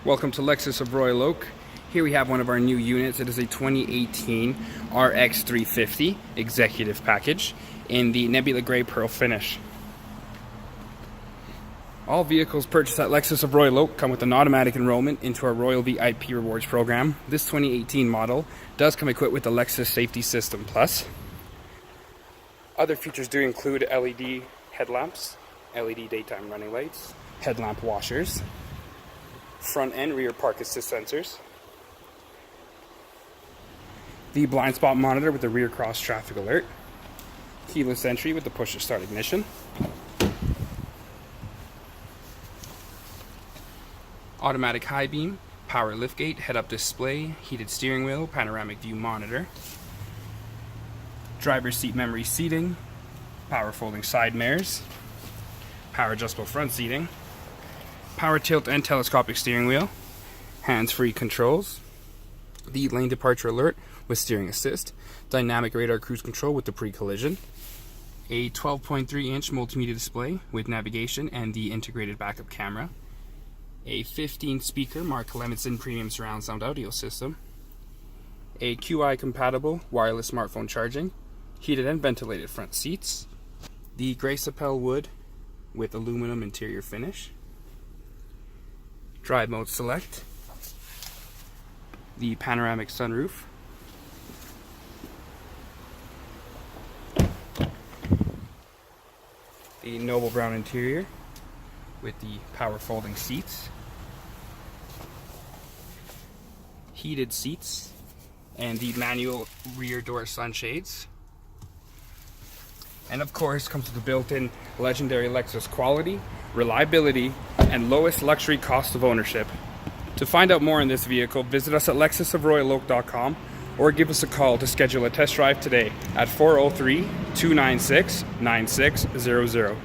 Welcome to Lexus of Royal Oak. Here we have one of our new units. It is a 2018 RX 350 Executive Package in the Nebula Grey Pearl finish. All vehicles purchased at Lexus of Royal Oak come with an automatic enrollment into our Royal VIP Rewards program. This 2018 model does come equipped with the Lexus Safety System Plus. Other features do include LED headlamps, LED daytime running lights, headlamp washers, front and rear park assist sensors, the blind spot monitor with the rear cross traffic alert, keyless entry with the push to start ignition, automatic high beam, power liftgate, head-up display, heated steering wheel, panoramic view monitor, driver's seat memory seating, power folding side mirrors, power adjustable front seating, power tilt and telescopic steering wheel, hands-free controls, the lane departure alert with steering assist, dynamic radar cruise control with the pre-collision, a 12.3-inch multimedia display with navigation and the integrated backup camera, a 15-speaker Mark Levinson premium surround sound audio system, a QI-compatible wireless smartphone charging, heated and ventilated front seats, the gray sapel wood with aluminum interior finish, drive mode select, the panoramic sunroof, the noble brown interior with the power folding seats, heated seats, and the manual rear door sunshades. And of course comes with the built-in legendary Lexus quality, reliability, and lowest luxury cost of ownership. To find out more on this vehicle, visit us at lexusofroyaloak.com or give us a call to schedule a test drive today at 403-296-9600.